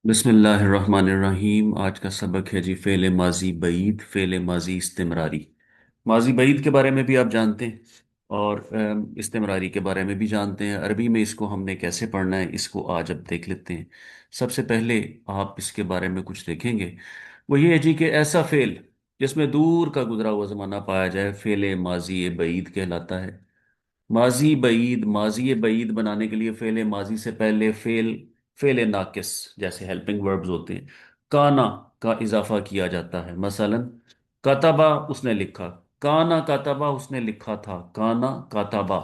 बिस्मिल्लाहिर्रहमानिर्रहीम। आज का सबक है जी फ़ेल माजी बईद, फ़ेल माजी इस्तिमरारी। माजी बईद के बारे में भी आप जानते हैं और इस्तिमरारी के बारे में भी जानते हैं। अरबी में इसको हमने कैसे पढ़ना है इसको आज अब देख लेते हैं। सबसे पहले आप इसके बारे में कुछ देखेंगे, वो ये है जी कि ऐसा फ़ेल जिसमें दूर का गुजरा हुआ ज़माना पाया जाए फ़ेल माजी बईद कहलाता है। माजी बईद बनाने के लिए फेल माजी से पहले फेल नाकिस जैसे हेल्पिंग वर्ब्स होते हैं, काना का इजाफा किया जाता है। मसलन कतबा उसने लिखा, काना कतबा उसने लिखा था, काना कतबा।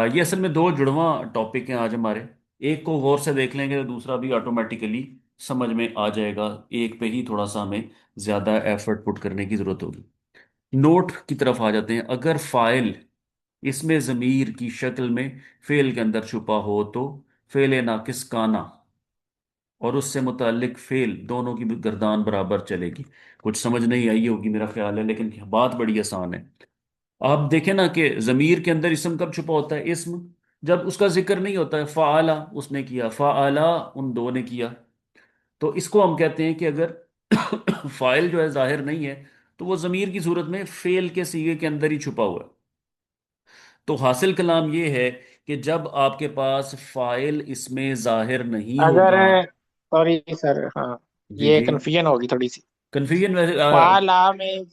ये असल में दो जुड़वा टॉपिक हैं आज हमारे। एक को गौर से देख लेंगे तो दूसरा भी ऑटोमेटिकली समझ में आ जाएगा। एक पे ही थोड़ा सा हमें ज्यादा एफर्ट पुट करने की जरूरत होगी। नोट की तरफ आ जाते हैं। अगर फाइल इसमें ज़मीर की शक्ल में फेल के अंदर छुपा हो तो फेल नाकिस काना और उससे मुतालिक फेल दोनों की भी गर्दान बराबर चलेगी। कुछ समझ नहीं आई होगी मेरा ख्याल है, लेकिन बात बड़ी आसान है। आप देखें ना कि ज़मीर के अंदर इसम कब छुपा होता है? इसम जब उसका जिक्र नहीं होता है। फ़ाला उसने किया, फ़ाला उन दो ने किया। तो इसको हम कहते हैं कि अगर फाइल जो है जाहिर नहीं है तो वो ज़मीर की सूरत में फेल के सीगे के अंदर ही छुपा हुआ है। तो हासिल कलाम ये है कि जब आपके पास फाइल इसमें जाहिर नहीं अगर होगा। सॉरी सर, हाँ, जी ये जी। कन्फ्यूजन होगी थोड़ी सी। कन्फ्यूजन वैसे फाला में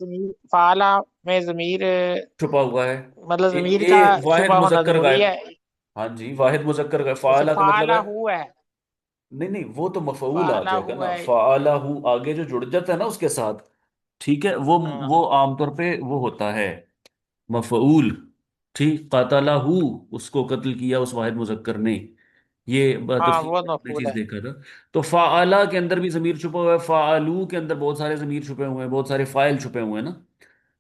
जमीर छुपा हुआ है। मतलब जमीर का ए वाहिद छुपा होना मुजक्कर जरूरी गायब। है। हाँ जी, वाहिद मुजक्कर गायब। जैसे फाला का मतलब फाला है। हुआ है, नहीं नहीं, वो तो मफऊल आ फाला जाएगा हुआ ना। है। फाला हु आगे जो जुड़ जाता है ना उसके साथ, ठीक है, हाँ वो आमतौर पे वो होता है मफऊल। ठीक, कातला उसको कत्ल किया उस वाहिद मुजक्कर ने। ये हाँ, तफसील वो में हमने मफूल चीज है। देखा था। तो फाअला के अंदर भी जमीर छुपा हुआ है, फाअलू के अंदर बहुत सारे जमीर छुपे हुए हैं, बहुत सारे फाइल छुपे हुए हैं ना।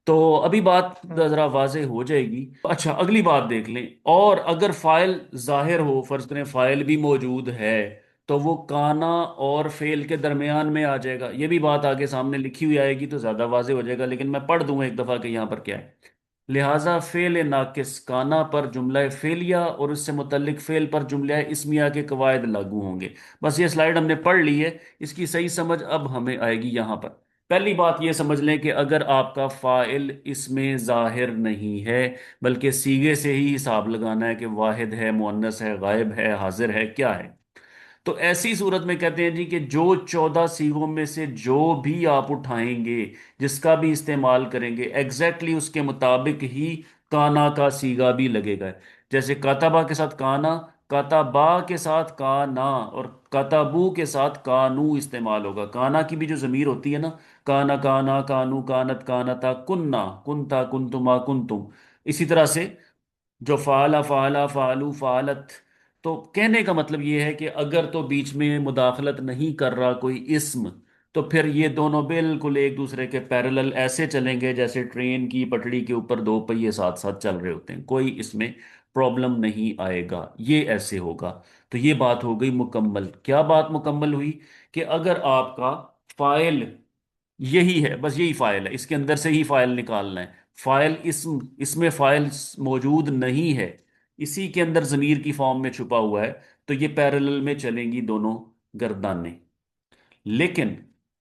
तो अभी बात हम्म, जरा वाजे हो जाएगी। अच्छा, अगली बात देख लें। और अगर फाइल जाहिर हो, फर्ज करें फाइल भी मौजूद है, तो वो काना और फेल के दरमियान में आ जाएगा। ये भी बात आगे सामने लिखी हुई आएगी तो ज्यादा वाजे हो जाएगा, लेकिन मैं पढ़ दूंगा एक दफा कि यहाँ पर क्या है। लिहाजा फेल नाकिस काना पर जुमला फेलिया और उससे मुतल्लिक फेल पर जुमला इस्मिया के कवायद लागू होंगे। बस ये स्लाइड हमने पढ़ ली है, इसकी सही समझ अब हमें आएगी यहाँ पर। पहली बात ये समझ लें कि अगर आपका फाइल इसमें जाहिर नहीं है, बल्कि सीगे से ही हिसाब लगाना है कि वाहिद है, मुअन्नस है, गायब है, हाजिर है, क्या है, तो ऐसी सूरत में कहते हैं जी कि जो 14 सीगों में से जो भी आप उठाएंगे, जिसका भी इस्तेमाल करेंगे, एग्जैक्टली उसके मुताबिक ही काना का सीगा भी लगेगा। जैसे काताबा के साथ काना, काताबा के साथ काना और काताबू के साथ कानू इस्तेमाल होगा। काना की भी जो जमीर होती है ना, काना काना कानू कानत कानता कुन्ना कुनता कुनतुमा कुनतुम, इसी तरह से जो फाला फाला फालू फालत। तो कहने का मतलब ये है कि अगर तो बीच में मुदाखलत नहीं कर रहा कोई इस्म, तो फिर ये दोनों बिल्कुल एक दूसरे के पैरेलल ऐसे चलेंगे जैसे ट्रेन की पटरी के ऊपर दो पहिए साथ साथ चल रहे होते हैं। कोई इसमें प्रॉब्लम नहीं आएगा, ये ऐसे होगा। तो ये बात हो गई मुकम्मल। क्या बात मुकम्मल हुई? कि अगर आपका फाइल यही है, बस यही फाइल है, इसके अंदर से ही फाइल निकालना है। फाइल इसमें फाइल मौजूद नहीं है, इसी के अंदर जमीर की फॉर्म में छुपा हुआ है, तो ये पैरेलल में चलेंगी दोनों गर्दानें। लेकिन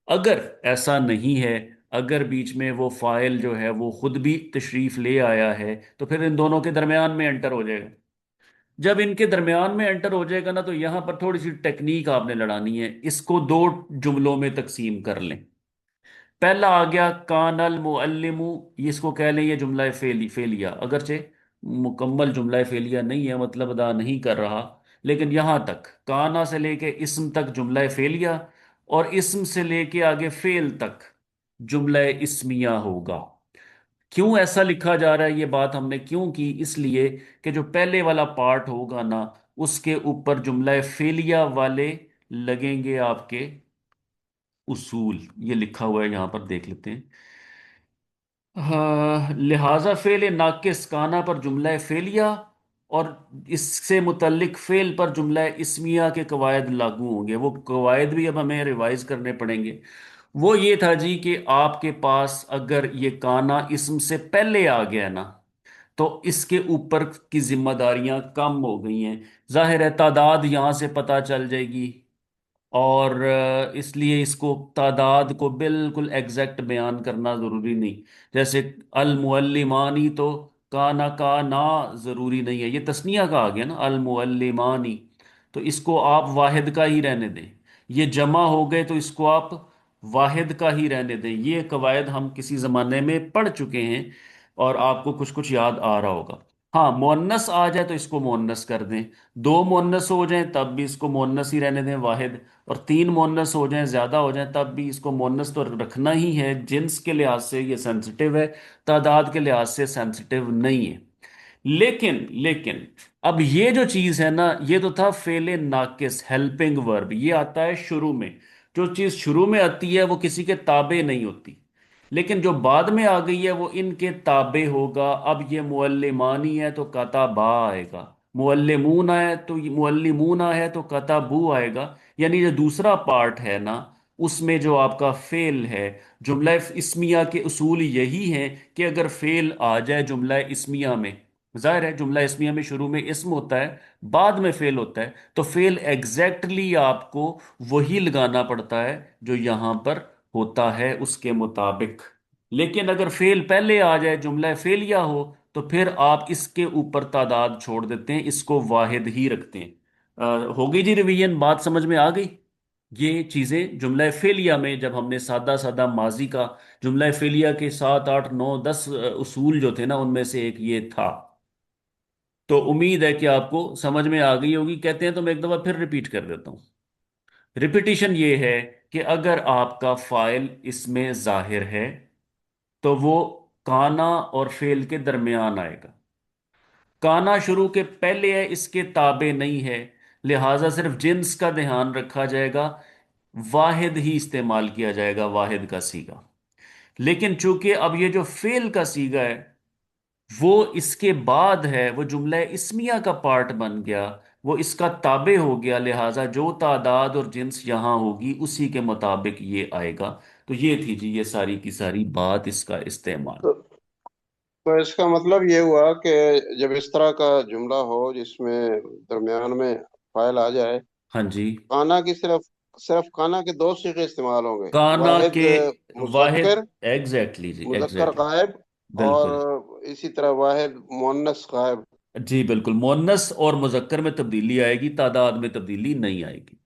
अगर ऐसा नहीं है, अगर बीच में वो फाइल जो है वो खुद भी तशरीफ ले आया है, तो फिर इन दोनों के दरमियान में एंटर हो जाएगा। जब इनके दरमियान में एंटर हो जाएगा ना, तो यहां पर थोड़ी सी टेक्निक आपने लड़ानी है। इसको दो जुमलों में तकसीम कर लें। पहला आ गया कानल मुअल्लिमु, इसको कह लें ये जुमला फेलिया, अगरचे मुकम्मल जुमला फेलिया नहीं है, मतलब अदा नहीं कर रहा, लेकिन यहां तक काना से लेके इस्म तक जुमला फेलिया और इस्म से लेके आगे फेल तक जुमला इस्मिया होगा। क्यों ऐसा लिखा जा रहा है, ये बात हमने क्यों की? इसलिए कि जो पहले वाला पार्ट होगा ना, उसके ऊपर जुमला फेलिया वाले लगेंगे आपके उसूल। ये लिखा हुआ है यहां पर, देख लेते हैं। हाँ, लिहाजा फेल नाकिस काना पर जुमला फेलिया और इससे मुतल्लिक फेल पर जुमला इस्मिया के कवायद लागू होंगे। वो कवायद भी अब हमें रिवाइज करने पड़ेंगे। वो ये था जी कि आपके पास अगर ये काना इस्म से पहले आ गया ना, तो इसके ऊपर की जिम्मेदारियां कम हो गई हैं। जाहिर है तादाद यहां से पता चल जाएगी, اور اس لیए इसको तादाद को बिल्कुल एग्जैक्ट बयान करना ज़रूरी नहीं। जैसे अलमुअल्लिमानी, तो काना का ना ज़रूरी नहीं है, ये तस्निया का आ गया ना, अलमुअल्लिमानी। तो इसको आप वाहिद का ही रहने दें। ये जमा हो गए तो इसको आप वाहिद का ही रहने दें। ये कवायद हम किसी ज़माने में पढ़ चुके हैं और आपको कुछ कुछ याद आ रहा होगा। हाँ, मुअन्नस आ जाए तो इसको मुअन्नस कर दें। दो मुअन्नस हो जाएं तब भी इसको मुअन्नस ही रहने दें, वाहिद। और तीन मोनस हो जाएं, ज्यादा हो जाएं, तब भी इसको मोनस तो रखना ही है। जिन्स के लिहाज से ये सेंसिटिव है, तादाद के लिहाज से सेंसिटिव नहीं है। लेकिन लेकिन अब ये जो चीज है ना, ये तो था फेले नाकिस, हेल्पिंग वर्ब, ये आता है शुरू में। जो चीज शुरू में आती है वो किसी के ताबे नहीं होती, लेकिन जो बाद में आ गई है वो इनके ताबे होगा। अब ये मुअल्लिमानी है तो कताबा आएगा, मुअल्लिमून है तो मुअल्लिमूना है तो कताबू आएगा। यानी जो दूसरा पार्ट है ना, उसमें जो आपका फेल है, जुमला इस्मिया के उसूल यही है कि अगर फेल आ जाए जुमला इस्मिया में, जाहिर है जुमला इस्मिया में शुरू में इस्म होता है, बाद में फेल होता है, तो फेल एग्जैक्टली आपको वही लगाना पड़ता है जो यहां पर होता है उसके मुताबिक। लेकिन अगर फेल पहले आ जाए, जुमला फेलिया हो, तो फिर आप इसके ऊपर तादाद छोड़ देते हैं, इसको वाहिद ही रखते हैं। हो गई जी रिवीजन, बात समझ में आ गई। ये चीजें जुमला फेलिया में जब हमने सादा सादा माजी का, जुमला फेलिया के 7 8 9 10 उसूल जो थे ना, उनमें से एक ये था। तो उम्मीद है कि आपको समझ में आ गई होगी। कहते हैं तो मैं एक दफा फिर रिपीट कर देता हूँ। रिपीटिशन ये है कि अगर आपका फाइल इसमें जाहिर है तो वो काना और फेल के दरमियान आएगा। काना शुरू के पहले है, इसके ताबे नहीं है, लिहाजा सिर्फ जिन्स का ध्यान रखा जाएगा, वाहिद ही इस्तेमाल किया जाएगा, वाहिद का सीगा। लेकिन चूंकि अब ये जो फेल का सीगा है वो इसके बाद है, वो जुमला इस्मिया का पार्ट बन गया, वो इसका ताबे हो गया, लिहाजा जो तादाद और जिन्स यहां होगी उसी के मुताबिक ये आएगा। तो ये थी जी ये सारी की सारी बात, इसका इस्तेमाल। तो, तो इसका मतलब ये हुआ कि जब इस तरह का जुमला हो जिसमें दरमियान में फाइल आ जाए, हाँ जी। काना की सिर्फ सिर्फ काना के दो सीखे इस्तेमाल होंगे। काना वाहिद के वाहिद, मुजक्कर, एग्जैक्टली जी, मुजक्कर एग्जैक्टली। गायब, बिल्कुल। और इसी तरह वाहिद मुअन्नस गायब। जी बिल्कुल, मुअन्नस और मुजक्कर में तब्दीली आएगी, तादाद में तब्दीली नहीं आएगी।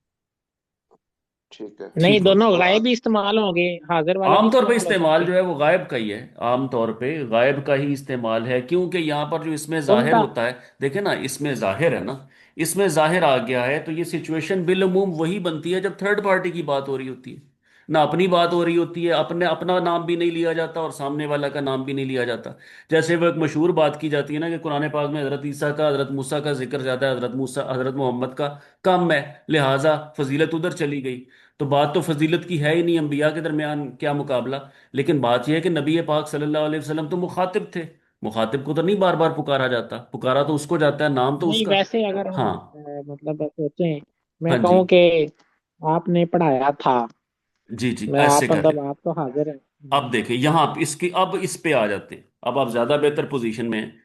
ठीक है। नहीं, ठीक हो दोनों गया। गायब भी इस्तेमाल होंगे, हाजिर वाले भी आमतौर पे इस्तेमाल हो इस्तेमाल सकते जो हैं। है वो गायब का ही है, आमतौर पे गायब का ही इस्तेमाल है, क्योंकि यहाँ पर जो इसमें जाहिर उनका होता है, देखे ना, इसमें जाहिर है ना, इसमें जाहिर आ गया है, तो ये सिचुएशन बिलउमूम वही बनती है जब थर्ड पार्टी की बात हो रही होती है। ना अपनी बात हो रही होती है, अपने अपना नाम भी नहीं लिया जाता और सामने वाला का नाम भी नहीं लिया जाता। जैसे वो एक मशहूर बात की जाती है ना कि कुरान पाक में हजरत ईसा का, हजरत मूसा का जिक्र ज्यादा है, हजरत मूसा हजरत मोहम्मद का कम है, लिहाजा फजीलत उधर चली गई। तो बात तो फजीलत की है ही नहीं, अंबिया के दरमियान क्या मुकाबला। लेकिन बात यह है कि नबी पाक सल्लल्लाहु अलैहि वसल्लम तो मुखातिब थे, मुखातिब को तो नहीं बार बार पुकारा जाता, पुकारा तो उसको जाता है, नाम तो नहीं, उसका। वैसे अगर हम हाँ। मतलब सोचें, मैं हाँ जी। कहूँ कि आपने पढ़ाया था, जी जी, मैं ऐसे आप कर ले। मतलब आप तो हाजिर हैं। अब देखें यहाँ इसकी, अब इस पे आ जाते हैं, अब आप ज्यादा बेहतर पोजीशन में हैं।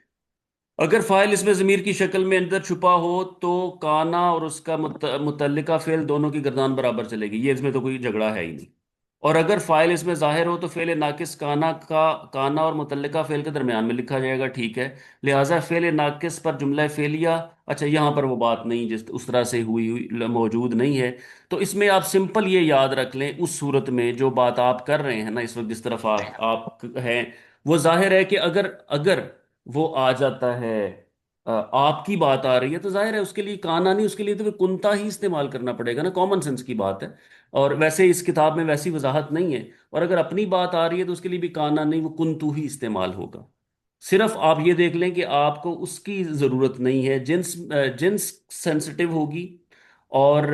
अगर फाइल इसमें जमीर की शक्ल में अंदर छुपा हो तो काना और उसका मुतल्लिका फेल दोनों की गर्दान बराबर चलेगी, ये इसमें तो कोई झगड़ा है ही नहीं। और अगर फाइल इसमें जाहिर हो तो फेल नाकिस काना का, काना और मुतल्लिका फेल के दरमियान में लिखा जाएगा, ठीक है। लिहाजा फेल नाकिस पर जुमला फेलिया, अच्छा यहाँ पर वो बात नहीं जिस उस तरह से हुई हुई मौजूद नहीं है। तो इसमें आप सिंपल ये याद रख लें, उस सूरत में जो बात आप कर रहे हैं ना इस वक्त, जिस तरफ आप हैं, वो जाहिर है कि अगर अगर वो आ जाता है, आपकी बात आ रही है, तो जाहिर है उसके लिए काना नहीं, उसके लिए तो फिर कुंता ही इस्तेमाल करना पड़ेगा ना, कॉमन सेंस की बात है। और वैसे इस किताब में वैसी वजाहत नहीं है। और अगर अपनी बात आ रही है तो उसके लिए भी काना नहीं, वो कुंतु ही इस्तेमाल होगा। सिर्फ आप ये देख लें कि आपको उसकी जरूरत नहीं है, जिन्स जिन्स सेंसिटिव होगी। और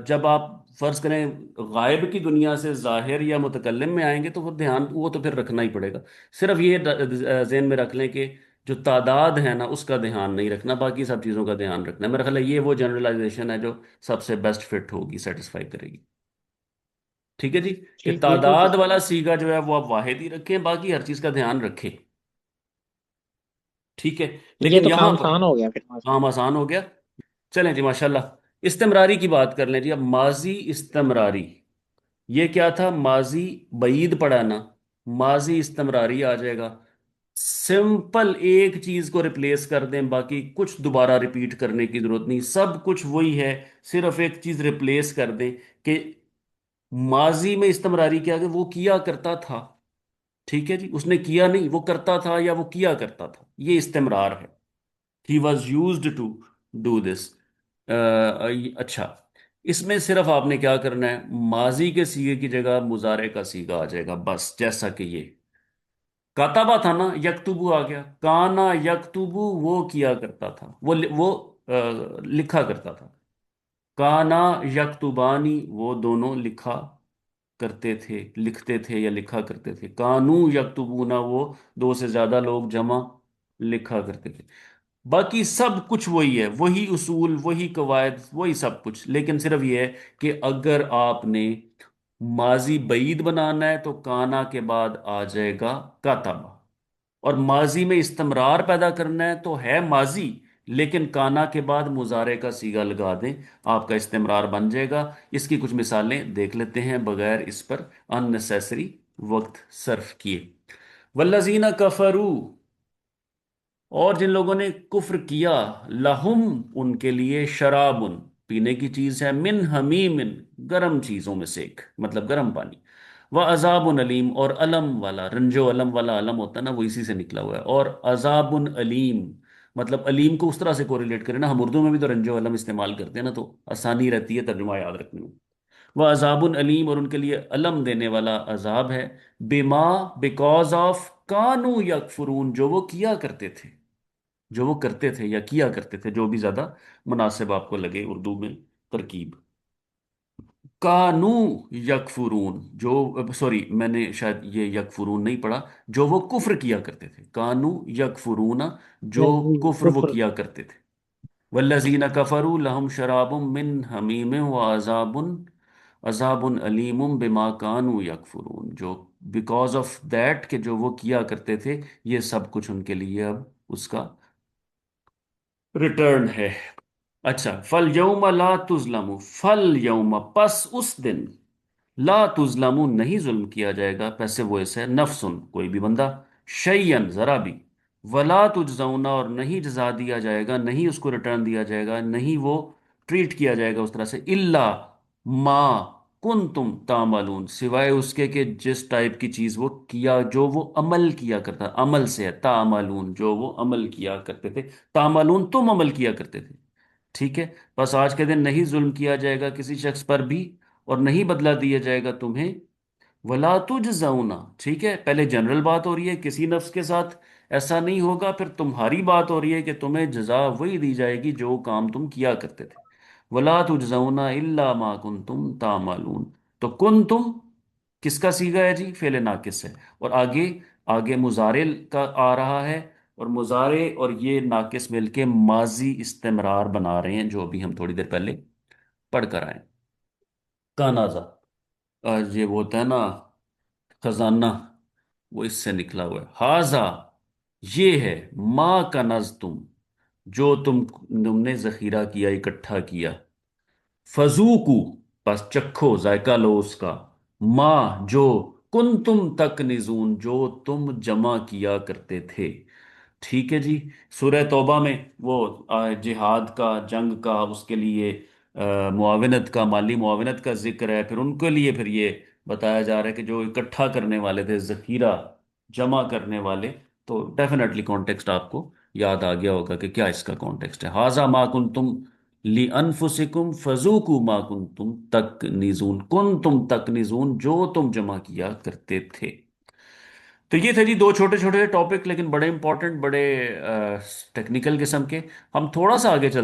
जब आप फर्ज करें गायब की दुनिया से जाहिर या मुतकल्लिम में आएंगे तो वो ध्यान, वो तो फिर रखना ही पड़ेगा। सिर्फ ये ज़हन में रख लें कि जो तादाद है ना उसका ध्यान नहीं रखना, बाकी सब चीज़ों का ध्यान रखना है। मेरा ख्याल है ये वो जनरलाइजेशन है जो सबसे बेस्ट फिट होगी, सेटिस्फाई करेगी। ठीक है जी। कि ठीक, बिल्कुल तादाद ठीक। वाला सीगा जो है वो आप वाहिद ही रखें, बाकी हर चीज़ का ध्यान रखें। ठीक है। ये लेकिन तो यहां काम पर आसान हो गया फिर काम माशाल्लाह। आसान हो गया। चलें जी, माशाल्लाह। इस्तेमरारी की बात कर लें जी। अब माजी इस्तेमरारी, ये क्या था? माजी बईद पढ़ा ना, माजी इस्तेमरारी आ जाएगा। सिंपल एक चीज को रिप्लेस कर दें, बाकी कुछ दोबारा रिपीट करने की जरूरत नहीं, सब कुछ वही है। सिर्फ एक चीज रिप्लेस कर दें कि माजी में इस्तेमरारी क्या है, वो किया करता था। ठीक है जी, उसने किया नहीं, वो करता था या वो किया करता था, ये इस्तेमरार है। He was used to do this. अच्छा, इसमें सिर्फ आपने क्या करना है, माजी के सीगे की जगह मुजारे का सीगा आ जाएगा, बस। जैसा कि ये काताबा था ना, यकतुबु आ गया। काना यकतुबु, वो किया करता था, लिखा करता था। काना यकतुबानी, वो दोनों लिखा करते थे, लिखते थे या लिखा करते थे। कानू यकतुबूना, वो दो से ज्यादा लोग जमा लिखा करते थे। बाकी सब कुछ वही है, वही उसूल, वही कवायद, वही सब कुछ। लेकिन सिर्फ ये है कि अगर आपने माजी बईद बनाना है तो काना के बाद आ जाएगा कातबा। और माजी में इस्तमरार पैदा करना है तो है माजी, लेकिन काना के बाद मुजारे का सीगा लगा दें, आपका इस्तेमरार बन जाएगा। इसकी कुछ मिसालें देख लेते हैं बगैर इस पर अननेसेसरी वक्त सर्फ किए। वल्लजीना कफरू, और जिन लोगों ने कुफ्र किया, लहुम, उनके लिए शराबुन, पीने की चीज है, मिन हमीमिन, गर्म चीजों में से एक, मतलब गर्म पानी। वह अजाबुन अलीम, और अलम वाला, रंजो अलम वाला, अलम होता है ना, वो इसी से निकला हुआ है। और अजाबुन अलीम, मतलब अलीम को उस तरह से कोरिलेट करें ना, हम उर्दू में भी तो रंजो अलम इस्तेमाल करते हैं ना, तो आसानी रहती है तर्जुमा याद रखने में। वह अजाबुन अलीम, और उनके लिए अलम देने वाला अजाब है। बिमा, बिकॉज ऑफ, कानू यकफुरून, जो वो किया करते थे, जो वो करते थे या किया करते थे, जो भी ज्यादा मुनासिब आपको लगे उर्दू में तरकीब। कानू यकफुरून, जो, सॉरी, मैंने शायद ये यकफुरून नहीं पढ़ा। जो वो कुफ्र किया करते थे, कानू यकफुरून, जो नहीं जी, कुफ्र वो कुफ्र। किया करते थे। वल्लजीना कफरू लहुम शराबुम मिन हमीम व अजाबुन अलीमुम बिमा कानू यकफुरून, जो बिकॉज ऑफ दैट, के जो वो किया करते थे, ये सब कुछ उनके लिए अब उसका रिटर्न है। अच्छा, फल यौम ला तुजलमु, फल यौम, पस उस दिन, ला तुजलमु, नहीं जुल्म किया जाएगा, पैसे वो ऐसे नफसुन, कोई भी बंदा, शैयन, जरा भी, वला तुजजौना, और नहीं जजा दिया जाएगा, नहीं उसको रिटर्न दिया जाएगा, नहीं वो ट्रीट किया जाएगा उस तरह से, इल्ला मा कुन तुम तामलून, सिवाय उसके कि जिस टाइप की चीज वो किया, जो वो अमल किया करता, अमल से है तामलून, जो वो अमल किया करते थे। तामलून, तुम अमल किया करते थे। ठीक है, बस आज के दिन नहीं जुल्म किया जाएगा किसी शख्स पर भी, और नहीं बदला दिया जाएगा तुम्हें। वला तुजजौना, ठीक है, पहले जनरल बात हो रही है, किसी नफ्स के साथ ऐसा नहीं होगा, फिर तुम्हारी बात हो रही है कि तुम्हें जजा वही दी जाएगी जो काम तुम किया करते थे। वला तुजजौना इल्ला मा कुंतुम तामलून, तो कुन तुम किसका सीगा है जी? फेले नाकिस है। और आगे, आगे मुजारे का आ रहा है, और मुजारे और ये नाकिस मिलके माजी इस्तेमरार बना रहे हैं, जो अभी हम थोड़ी देर पहले पढ़ कर आए। कानाजा, ये वो होता है ना, खजाना, वो इससे निकला हुआ है। हाजा, ये है, माँ का नज तुम, जो तुमने जखीरा किया, इकट्ठा किया। फजूकू, बस चखो, जायका लो उसका। माँ, जो, कुन तुम तक निजून, जो तुम जमा किया करते थे। ठीक है जी। सूरह तौबा में वो जिहाद का, जंग का, उसके लिए मुआवनत का, माली मुआवनत का जिक्र है, फिर उनके लिए फिर ये बताया जा रहा है कि जो इकट्ठा करने वाले थे, जखीरा जमा करने वाले। तो डेफिनेटली कॉन्टेक्स्ट आपको याद आ गया होगा कि क्या इसका कॉन्टेक्स्ट है। हाजा मा कुन तुम ली अनफुसिकुम फजूकू मा कुन तुम तक निजून, कुन तुम तक निजून, जो तुम जमा किया करते थे। तो ये थे जी दो छोटे छोटे टॉपिक, लेकिन बड़े इंपॉर्टेंट, बड़े टेक्निकल किस्म के। हम थोड़ा सा आगे चलते